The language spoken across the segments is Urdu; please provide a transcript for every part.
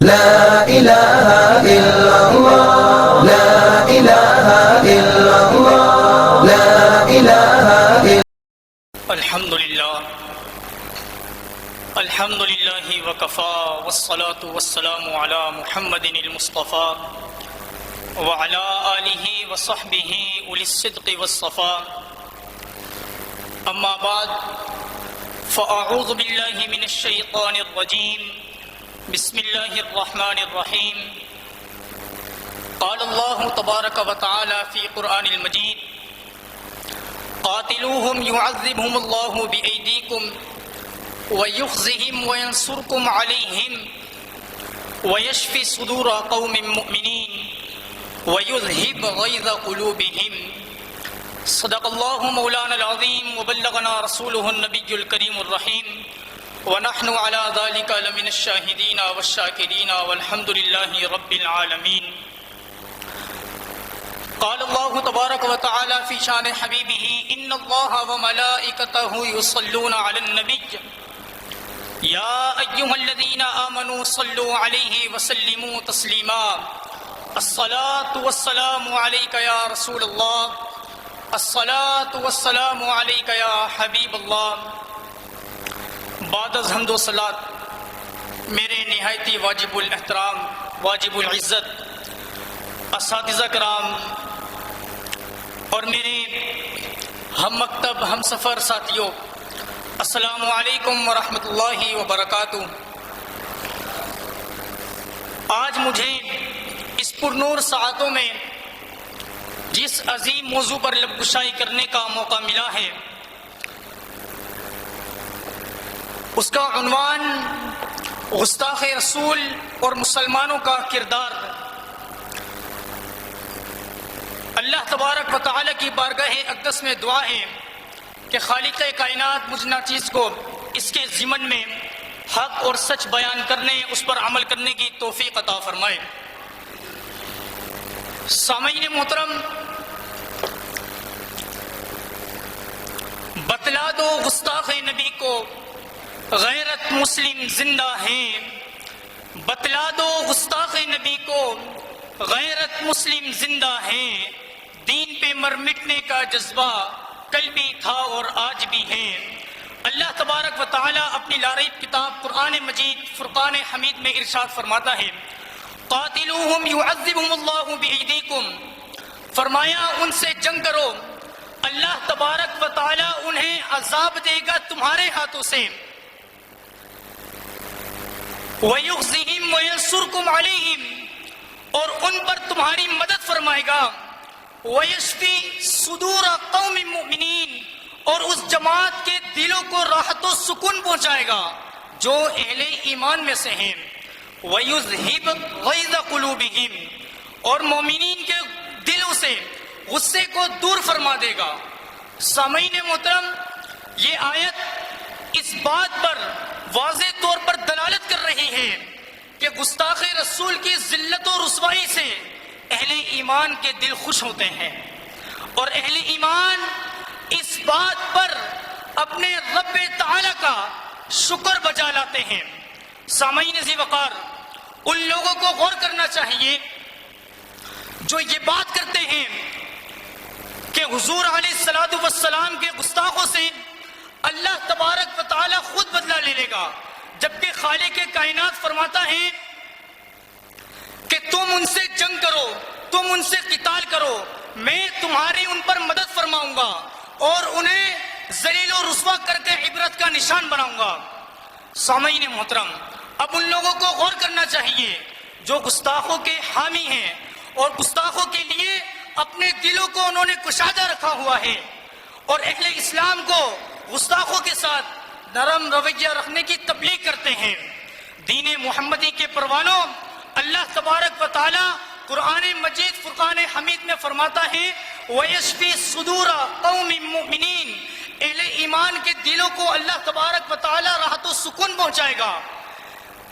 لا الہ الا اللہ لا الہ الا اللہ لا الہ الا الحمد للہ وکفا والصلاة والسلام علی محمد المصطفیٰ وعلی آلہ وصحبہ اولی الصدق والصفا اما بعد فاعوذ باللہ من الشیطان الرجیم بسم اللہ الرحمن الرحیم قال اللہ تبارک وتعالی فی قرآن المجید قاتلوہم یعذبہم اللہ بأیدیکم وَيُخْزِهِمْ وَيَنْصُرْكُمْ عَلَيْهِمْ وَيَشْفِ صُدُورَ قَوْمٍ مُؤْمِنِينَ وَيُذْهِبْ غَيْظَ قُلُوبِهِمْ صدق اللہ مولانا العظیم وبلغنا رسولہ النبی الکریم الرحیم ونحن على ذلك لمن الشاہدین والشاکرین والحمد للہ رب العالمین قال اللہ تبارک وتعالی فی شان حبیبہ ان اللہ وملائکتہ یصلون علی النبی یا ایہا الذین آمنوا صلوا علیہ وسلموا تسلیما الصلاة والسلام علیک یا رسول اللہ الصلاة والسلام علیک یا حبیب اللہ بعد از حمد و صلاۃ میرے نہایتی واجب الاحترام واجب العزت اساتذہ کرام اور میرے ہم مکتب ہم سفر ساتھیوں السلام علیکم ورحمۃ اللہ وبرکاتہ۔ آج مجھے اس پرنور ساعتوں میں جس عظیم موضوع پر لب گشائی کرنے کا موقع ملا ہے اس کا عنوان گستاخ رسول اور مسلمانوں کا کردار۔ اللہ تبارک و تعالی کی بارگاہ اقدس میں دعا ہے کہ خالق کائنات مجھ ناچیز کو اس کے ضمن میں حق اور سچ بیان کرنے اس پر عمل کرنے کی توفیق عطا فرمائے۔ سامعین محترم، بتلا دو گستاخ نبی کو غیرت مسلم زندہ ہیں، بتلا دو گستاخ نبی کو غیرت مسلم زندہ ہیں، دین پہ مر مٹنے کا جذبہ کل بھی تھا اور آج بھی ہے۔ اللہ تبارک و تعالی اپنی لاریب کتاب قرآن مجید فرقان حمید میں ارشاد فرماتا ہے قاتلوہم یعذبہم اللہ بایدیکم، فرمایا ان سے جنگ کرو، اللہ تبارک و تعالی انہیں عذاب دے گا تمہارے ہاتھوں سے، وَيُخْزِهِمْ وَيَنْصُرْكُمْ عَلَيْهِمْ اور ان پر تمہاری مدد فرمائے گا، وَيَشْفِي صُدُورَ قَوْمٍ مُؤْمِنِينَ اور اس جماعت کے دلوں کو راحت و سکون پہنچائے گا جو اہل ایمان میں سے ہیں، وَيُذْهِبْ غَيْظَ قُلُوبِهِمْ اور مومنین کے دلوں سے غصے کو دور فرما دے گا۔ سامعین محترم، یہ آیت اس بات پر واضح طور پر دلالت کر رہی ہے کہ گستاخ رسول کی ذلت و رسوائی سے اہل ایمان کے دل خوش ہوتے ہیں اور اہل ایمان اس بات پر اپنے رب تعالی کا شکر بجا لاتے ہیں۔ سامعین ذی وقار، ان لوگوں کو غور کرنا چاہیے جو یہ بات کرتے ہیں کہ حضور علیہ الصلوۃ والسلام کے گستاخوں سے اللہ تبارک و تعالی خود بدلہ لے لے گا، جبکہ خالق کائنات فرماتا ہے کہ تم ان سے جنگ کرو، تم ان سے قتال کرو، میں تمہاری ان پر مدد فرماؤں گا اور انہیں ذلیل و رسوا کر کے عبرت کا نشان بناؤں گا۔ سامعین محترم، اب ان لوگوں کو غور کرنا چاہیے جو گستاخوں کے حامی ہیں اور گستاخوں کے لیے اپنے دلوں کو انہوں نے کشادہ رکھا ہوا ہے اور اہل اسلام کو گستاخوں کے ساتھ نرم رویہ رکھنے کی تبلیغ کرتے ہیں۔ دین محمدی کے پروانوں، اللہ تبارک و تعالی قرآن مجید فرقان حمید میں فرماتا ہے وَيَشْفِي صُدُورَ قَوْمٍ مُؤْمِنِينَ اہل ایمان کے دلوں کو اللہ تبارک و تعالی راحت و سکون پہنچائے گا،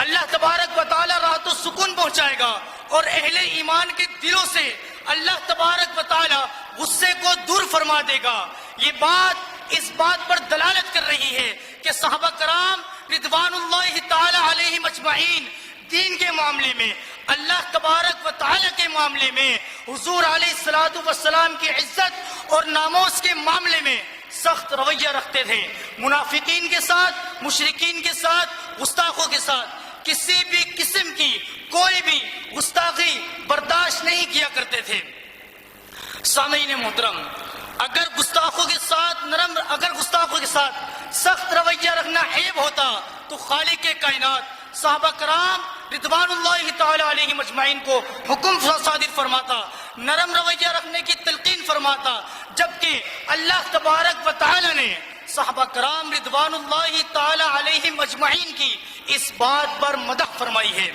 اللہ تبارک و تعالی راحت و سکون پہنچائے گا اور اہل ایمان کے دلوں سے اللہ تبارک و تعالی غصے کو دور فرما دے گا۔ یہ بات اس بات پر دلالت کر رہی ہے کہ صحابہ کرام رضوان اللہ تعالی علیہم اجمعین دین کے معاملے میں، اللہ تبارک و تعالی کے معاملے میں، حضور علیہ الصلوۃ والسلام کی عزت اور ناموس کے معاملے میں سخت رویہ رکھتے تھے۔ منافقین کے ساتھ، مشرکین کے ساتھ، گستاخوں کے ساتھ کسی بھی قسم کی کوئی بھی گستاخی برداشت نہیں کیا کرتے تھے۔ سامعین محترم، اگر گستاخوں کے ساتھ سخت رویہ رکھنا عیب ہوتا تو خالق کائنات صحابہ کرام رضوان اللہ تعالی علیہم اجمعین کو حکم صادر فرماتا، نرم رویہ رکھنے کی تلقین فرماتا، جبکہ اللہ تبارک و تعالی نے صحابہ کرام رضوان اللہ تعالی علیہم اجمعین کی اس بات پر مدح فرمائی ہے۔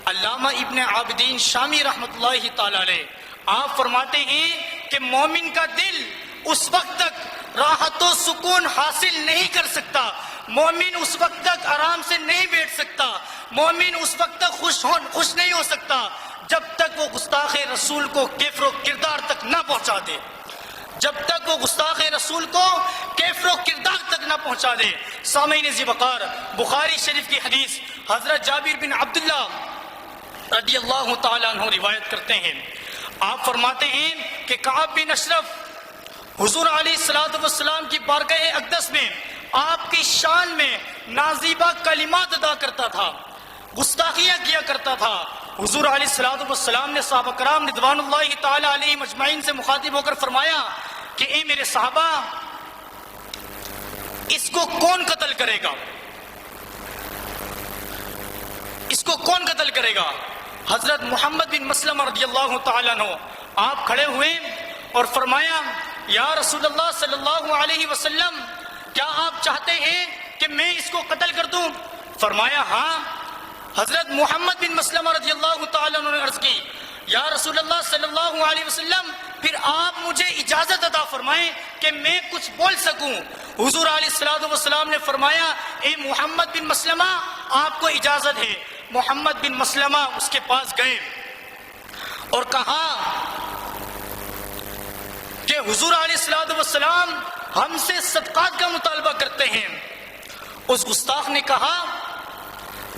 علامہ ابن عابدین شامی رحمۃ اللہ تعالی علیہ آپ فرماتے ہیں کہ مومن کا دل اس وقت تک راحت و سکون حاصل نہیں کر سکتا، مومن اس وقت تک آرام سے نہیں بیٹھ سکتا، مومن اس وقت تک خوش نہیں ہو سکتا جب تک وہ گستاخ رسول کو کفر و کردار تک نہ پہنچا دے، جب تک وہ گستاخ رسول کو کفر و کردار تک نہ پہنچا دے۔ سامعین ذی وقار، بخاری شریف کی حدیث حضرت جابر بن عبداللہ رضی اللہ تعالیٰ عنہ روایت کرتے ہیں، آپ فرماتے ہیں کہ کعب بن اشرف حضور علیہ الصلوۃ والسلام کی بارگاہ اقدس میں آپ کی شان میں نازیبہ کلمات ادا کرتا تھا، گستاخیاں کیا کرتا تھا۔ حضور علیہ الصلوۃ والسلام نے صحابہ کرام رضوان اللہ تعالی علیہم اجمعین سے مخاطب ہو کر فرمایا کہ اے میرے صحابہ، اس کو کون قتل کرے گا؟ اس کو کون قتل کرے گا؟ حضرت محمد بن مسلمہ رضی اللہ تعالیٰ عنہ آپ کھڑے ہوئے اور فرمایا یا رسول اللہ صلی اللہ علیہ وسلم، کیا آپ چاہتے ہیں کہ میں اس کو قتل کر دوں؟ فرمایا ہاں۔ حضرت محمد بن مسلمہ رضی اللہ تعالیٰ عنہ نے عرض کی یا رسول اللہ صلی اللہ علیہ وسلم، پھر آپ مجھے اجازت عطا فرمائیں کہ میں کچھ بول سکوں۔ حضور علیہ الصلوۃ والسلام نے فرمایا اے محمد بن مسلمہ، آپ کو اجازت ہے۔ محمد بن مسلمہ اس کے پاس گئے اور کہا کہ حضور علیہ الصلوۃ والسلام ہم سے صدقات کا مطالبہ کرتے ہیں۔ اس گستاخ نے کہا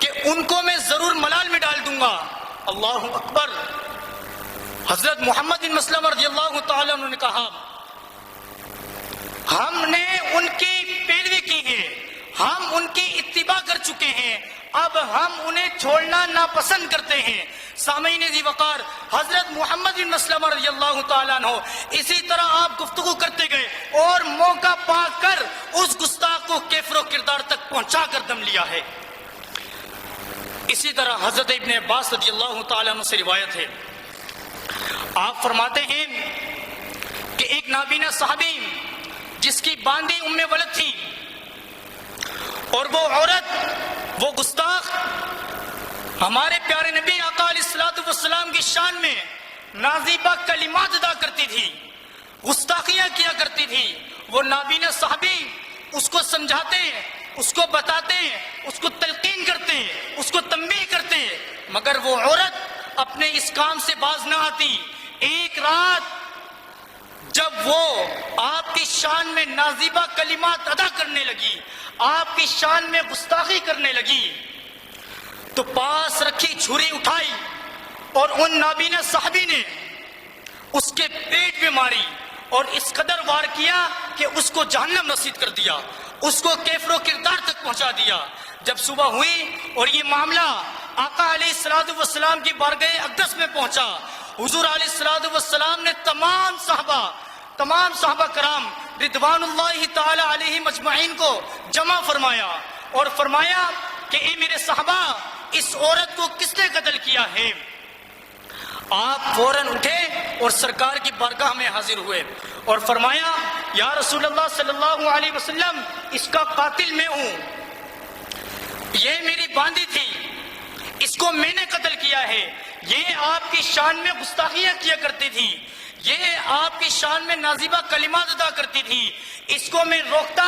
کہ ان کو میں ضرور ملال میں ڈال دوں گا۔ اللہ اکبر۔ حضرت محمد بن مسلمہ رضی اللہ تعالیٰ عنہ نے کہا ہم نے ان کی پیروی کی ہے، ہم ان کی اتباع کر چکے ہیں، اب ہم انہیں چھوڑنا ناپسند کرتے ہیں۔ سامعین ذی وقار، حضرت محمد بن مسلمہ رضی اللہ تعالیٰ عنہ اسی طرح آپ گفتگو کرتے گئے اور موقع پا کر اس گستاخ کو کفر و کردار تک پہنچا کر دم لیا ہے۔ اسی طرح حضرت ابن عباس رضی اللہ تعالیٰ عنہ سے روایت ہے، آپ فرماتے ہیں کہ ایک نابینا صحابی جس کی باندھی ام ولد تھی اور وہ عورت، وہ گستاخ ہمارے پیارے نبی آقا علیہ الصلوۃ والسلام کی شان میں نازیبہ کلمات ادا کرتی تھی، گستاخیاں کیا کرتی تھی۔ وہ نابینا صحابی اس کو سمجھاتے، اس کو بتاتے، اس کو تلقین کرتے، اس کو تنبیہ کرتے، مگر وہ عورت اپنے اس کام سے باز نہ آتی۔ ایک رات جب وہ آپ کی شان میں نازیبہ کلمات ادا کرنے لگی، آپ کی شان میں گستاخی کرنے لگی، تو پاس رکھی چھری اٹھائی اور ان نابینا صحابی نے اس کے پیٹ پہ ماری اور اس قدر وار کیا کہ اس کو جہنم نصیب کر دیا، اس کو کفر و کردار تک پہنچا دیا۔ جب صبح ہوئی اور یہ معاملہ آقا علیہ الصلوۃ والسلام کی بارگاہ اقدس میں پہنچا، حضور علیہ الصلوۃ والسلام نے تمام صحابہ کرام رضوان اللہ تعالی علیہم اجمعین کو جمع فرمایا اور فرمایا کہ اے میرے صحابہ، اس عورت کو کس نے قتل کیا ہے؟ آپ فوراً اٹھے اور سرکار کی بارگاہ میں حاضر ہوئے اور فرمایا یا رسول اللہ صلی اللہ علیہ وسلم، اس کا قاتل میں ہوں، یہ میری باندھی تھی، اس کو میں نے قتل کیا ہے، یہ آپ کی شان میں گستاخیاں کیا کرتی تھی، یہ آپ کی شان میں نازیبہ کلمات ادا کرتی تھی، اس کو میں روکتا،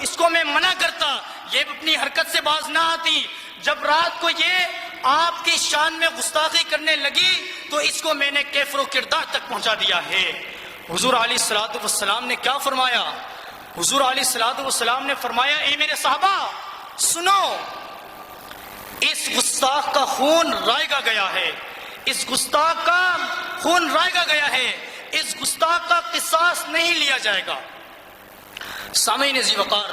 اس کو میں منع کرتا، یہ اپنی حرکت سے باز نہ آتی۔ جب رات کو یہ آپ کی شان میں گستاخی کرنے لگی تو اس کو میں نے کفر و کردار تک پہنچا دیا ہے۔ حضور علیہ الصلوۃ والسلام نے کیا فرمایا؟ حضور علیہ الصلوۃ والسلام نے فرمایا اے میرے صحابہ سنو، اس گستاخ کا خون رائگا گیا ہے، اس گستاخ کا خون رائگا گیا ہے، اس گستاخ کا قصاص نہیں لیا جائے گا۔ سامعین عزیز وقار،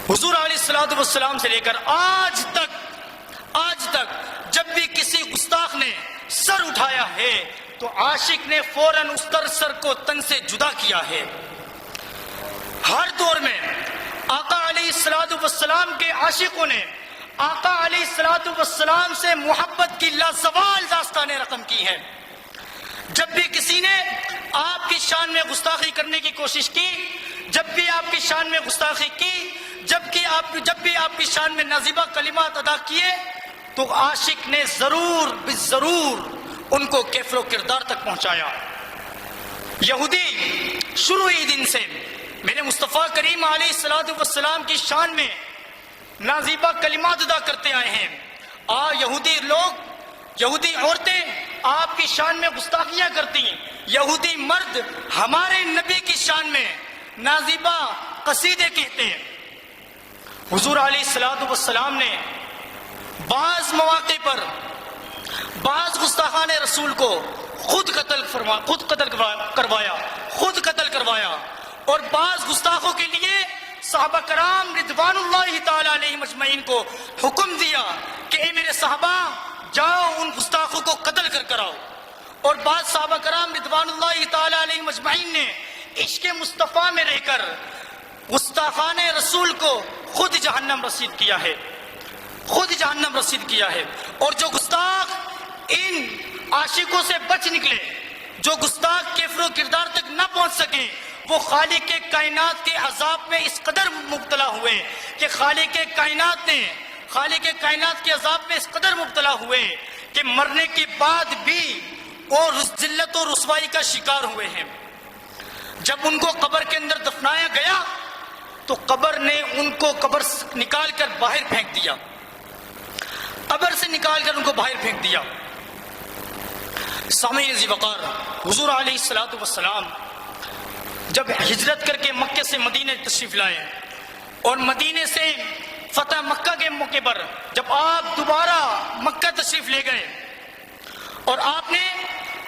حضور علیہ الصلوۃ والسلام سے لے کر آج تک جب بھی کسی گستاخ نے سر اٹھایا ہے تو عاشق نے فوراً اس پر سر کو تن سے جدا کیا ہے۔ ہر دور میں آقا علیہ الصلوۃ والسلام کے عاشقوں نے آقا علیہ الصلوۃ والسلام سے محبت کی لازوال داستانیں رقم کی ہیں۔ جب بھی کسی نے آپ کی شان میں گستاخی کرنے کی کوشش کی، جب بھی آپ کی شان میں گستاخی کی، جب بھی آپ کی شان میں نازیبہ کلمات ادا کیے، تو عاشق نے ضرور ان کو کیفر و کردار تک پہنچایا۔ یہودی شروع ہی دن سے میرے مصطفیٰ کریم علیہ الصلوۃ والسلام کی شان میں نازیبہ کلمات ادا کرتے آئے ہیں۔ یہودی عورتیں آپ کی شان میں گستاخیاں کرتی ہیں، یہودی مرد ہمارے نبی کی شان میں نازیبہ قصیدے کہتے ہیں۔ حضور علیہ الصلوۃ والسلام نے بعض مواقع پر بعض گستاخان رسول کو خود قتل کروایا اور بعض گستاخوں کے لیے صحابہ کرام رضوان اللہ تعالی علیہم اجمعین کو حکم دیا کہ اے میرے صحابہ جاؤ ان گستاخوں کو قتل کر آؤ، اور بعض صحابہ کرام رضوان اللہ تعالی علیہم اجمعین نے عشق مصطفیٰ میں رہ کر گستاخان رسول کو خود جہنم رسید کیا ہے۔ اور جو گستاخ ان عاشقوں سے بچ نکلے، جو گستاخ کفر و کردار تک نہ پہنچ سکے، وہ خالق کائنات کے عذاب میں اس قدر مبتلا ہوئے کہ خالق کائنات کے عذاب میں اس قدر مبتلا ہوئے کہ مرنے کے بعد بھی اور ذلت و رسوائی کا شکار ہوئے ہیں۔ جب ان کو قبر کے اندر دفنایا گیا تو قبر نے ان کو قبر سے نکال کر باہر پھینک دیا۔ سامعین ذی وقار، حضور علیہ الصلوۃ والسلام جب ہجرت کر کے مکے سے مدینے تشریف لائے اور مدینے سے فتح مکہ کے موقع پر جب آپ دوبارہ مکہ تشریف لے گئے اور آپ نے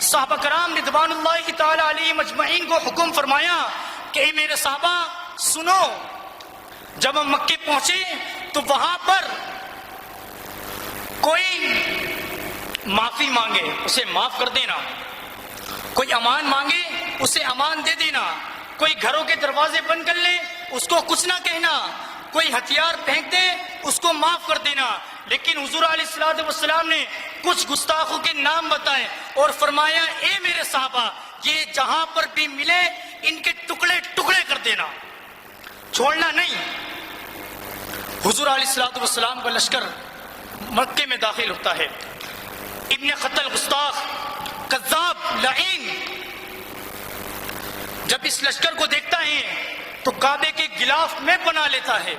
صحابہ کرام رضوان اللہ تعالی علیہم اجمعین کو حکم فرمایا کہ اے میرے صحابہ سنو، جب ہم مکے پہنچے تو وہاں پر کوئی معافی مانگے اسے معاف کر دینا، کوئی امان مانگے اسے امان دے دینا، کوئی گھروں کے دروازے بند کر لے اس کو کچھ نہ کہنا، کوئی ہتھیار پھینک دے اس کو معاف کر دینا۔ لیکن حضور علیہ الصلوۃ والسلام نے کچھ گستاخوں کے نام بتائے اور فرمایا اے میرے صحابہ یہ جہاں پر بھی ملے ان کے ٹکڑے ٹکڑے کر دینا، چھوڑنا نہیں۔ حضور علیہ الصلوۃ والسلام کا لشکر مکے میں داخل ہوتا ہے، ابن قتل گستاخ کذاب لعین جب اس لشکر کو دیکھتا ہے تو کعبے کے غلاف میں پناہ لیتا ہے۔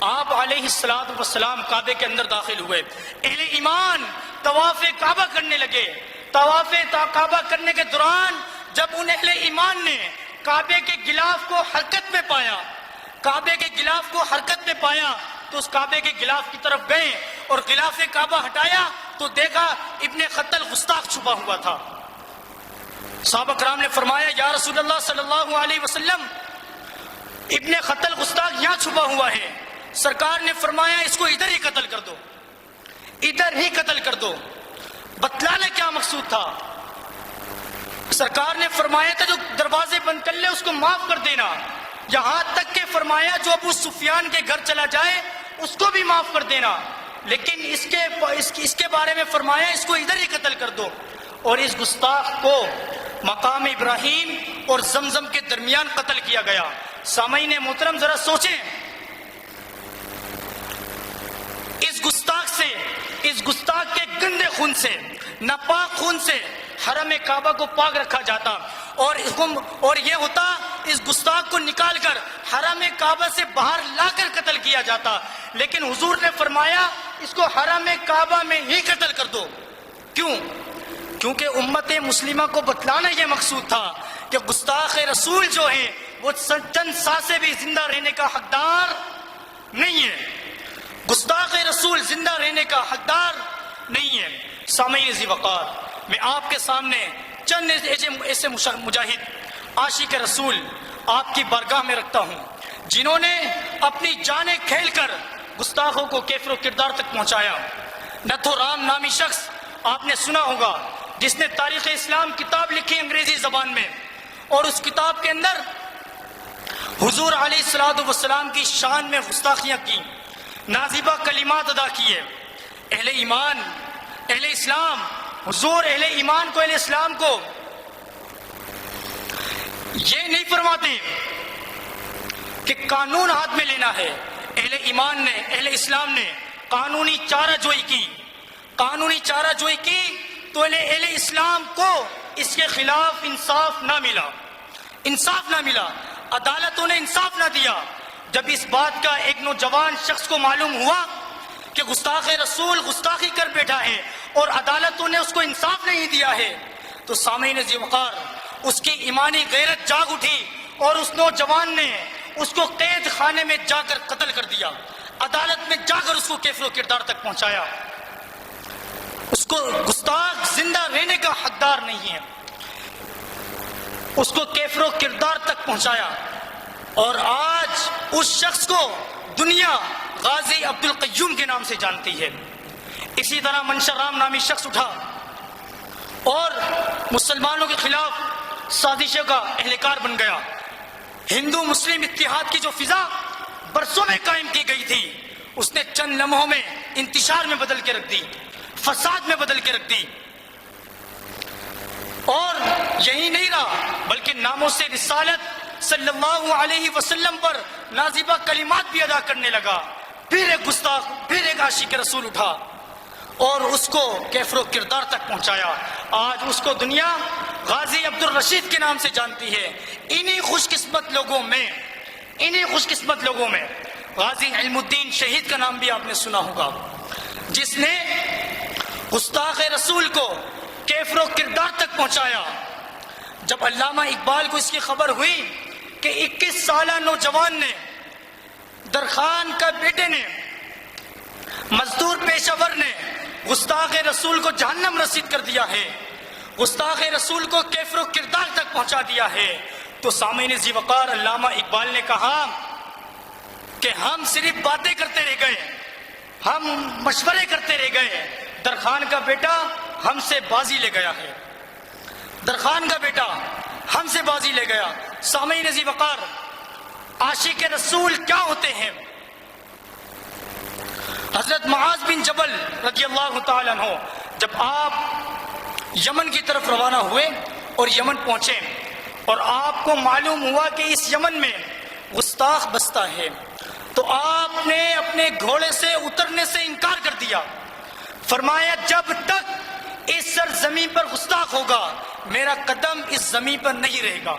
آپ علیہ الصلوۃ والسلام کعبے کے اندر داخل ہوئے، اہل ایمان طواف کعبہ کرنے لگے۔ طواف کعبہ کرنے کے دوران جب ان اہل ایمان نے کعبے کے غلاف کو حرکت میں پایا تو اس کعبے کے غلاف کی طرف گئے اور غلاف کعبہ ہٹایا تو دیکھا ابن قتل گستاخ چھپا ہوا تھا۔ صحابہ کرام نے فرمایا یا رسول اللہ صلی اللہ علیہ وسلم ابن قتل گستاخ یہاں چھپا ہوا ہے۔ سرکار نے فرمایا اس کو ادھر ہی قتل کر دو۔ بتلانا کیا مقصود تھا؟ سرکار نے فرمایا تھا جو دروازے بند کر لے اس کو معاف کر دینا، یہاں تک کہ فرمایا جو ابو سفیان کے گھر چلا جائے اس کو بھی معاف کر دینا، لیکن اس کے بارے میں فرمایا اس کو ادھر ہی قتل کر دو۔ اور اس گستاخ کو مقام ابراہیم اور زمزم کے درمیان قتل کیا گیا۔ سامعین محترم ذرا سوچیں، اس گستاخ کے گندے خون سے، ناپاک خون سے حرم کعبہ کو پاک رکھا جاتا اور یہ ہوتا اس گستاخ کو نکال کر حرم کعبہ سے باہر لا کر قتل کیا جاتا، لیکن حضور نے فرمایا اس کو حرم کعبہ میں ہی قتل کر دو۔ کیوں؟ کیونکہ امت مسلمہ کو بتلانا یہ مقصود تھا کہ گستاخ رسول جو ہے وہ چند سانسیں بھی زندہ رہنے کا حقدار نہیں ہے، گستاخ رسول زندہ رہنے کا حقدار نہیں ہے۔ سامعین ذی وقار، میں آپ کے سامنے چند ایسے مجاہد عاشق رسول آپ کی بارگاہ میں رکھتا ہوں جنہوں نے اپنی جانیں کھیل کر گستاخوں کو کیفر و کردار تک پہنچایا۔ نتھو رام نامی شخص آپ نے سنا ہوگا، جس نے تاریخ اسلام کتاب لکھی انگریزی زبان میں، اور اس کتاب کے اندر حضور علیہ الصلوۃ والسلام کی شان میں گستاخیاں کی، نازیبہ کلمات ادا کیے۔ اہل ایمان، اہل اسلام، حضور اہل ایمان کو، اہل اسلام کو یہ نہیں فرماتے کہ قانون ہاتھ میں لینا ہے۔ اہل ایمان نے، اہل اسلام نے قانونی چارہ جوئی کی، قانونی چارہ جوئی کی تو اہل اسلام کو اس کے خلاف انصاف نہ ملا، انصاف نہ ملا، عدالتوں نے انصاف نہ دیا۔ جب اس بات کا ایک نوجوان شخص کو معلوم ہوا کہ گستاخ رسول گستاخی کر بیٹھا ہے اور عدالتوں نے اس کو انصاف نہیں دیا ہے، تو سامعین ذی وقار، اس کی ایمانی غیرت جاگ اٹھی اور اس نوجوان نے اس کو قید خانے میں جا کر قتل کر دیا، عدالت میں جا کر اس کو کیفر و کردار تک پہنچایا۔ اس کو گستاخ زندہ رہنے کا حقدار نہیں ہے، اس کو کیفر و کردار تک پہنچایا۔ اور آج اس شخص کو دنیا غازی عبد القیوم کے نام سے جانتی ہے۔ اسی طرح منشا رام نامی شخص اٹھا اور مسلمانوں کے خلاف سازشوں کا اہلکار بن گیا۔ ہندو مسلم اتحاد کی جو فضا برسوں میں قائم کی گئی تھی، اس نے چند لمحوں میں انتشار میں بدل کے رکھ دی، فساد میں بدل کے رکھ دی۔ اور یہی نہیں رہا، بلکہ ناموں سے رسالت صلی اللہ علیہ وسلم پر نازیبہ کلمات بھی ادا کرنے لگا۔ پھر ایک گستاخ، پھر ایک عاشق رسول اٹھا اور اس کو کیفر و کردار تک پہنچایا۔ آج اس کو دنیا غازی عبد الرشید کے نام سے جانتی ہے۔ انہی خوش قسمت لوگوں میں غازی علم الدین شہید کا نام بھی آپ نے سنا ہوگا، جس نے گستاخ رسول کو کیفر و کردار تک پہنچایا۔ جب علامہ اقبال کو اس کی خبر ہوئی کہ 21 سالہ نوجوان نے، درخان کا بیٹے نے، مزدور پیشہ ور نے گستاخ رسول کو جہنم رسید کر دیا ہے، گستاخ رسول کو کیفر و کردار تک پہنچا دیا ہے، تو سامعین ذی وقار، علامہ اقبال نے کہا کہ ہم صرف باتیں کرتے رہ گئے، ہم مشورے کرتے رہ گئے، درخان کا بیٹا ہم سے بازی لے گیا ہے، درخان کا بیٹا ہم سے بازی لے گیا۔ سامعین ذی وقار، عاشق رسول کیا ہوتے ہیں؟ حضرت معاذ بن جبل رضی اللہ تعالیٰ عنہ جب آپ یمن کی طرف روانہ ہوئے اور یمن پہنچے اور آپ کو معلوم ہوا کہ اس یمن میں گستاخ بستا ہے، تو آپ نے اپنے گھوڑے سے اترنے سے انکار کر دیا۔ فرمایا جب تک اس سرزمین پر گستاخ ہوگا میرا قدم اس زمین پر نہیں رہے گا۔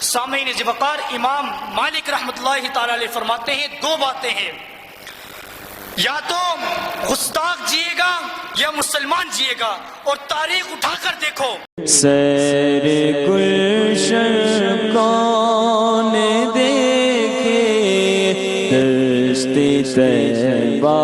سامعین ذی وقار، امام مالک رحمۃ اللہ تعالی علیہ فرماتے ہیں دو باتیں ہیں، یا تو گستاخ جیے گا یا مسلمان جیے گا، اور تاریخ اٹھا کر دیکھو۔ سیر گلشن کون دیکھے دشت طیبہ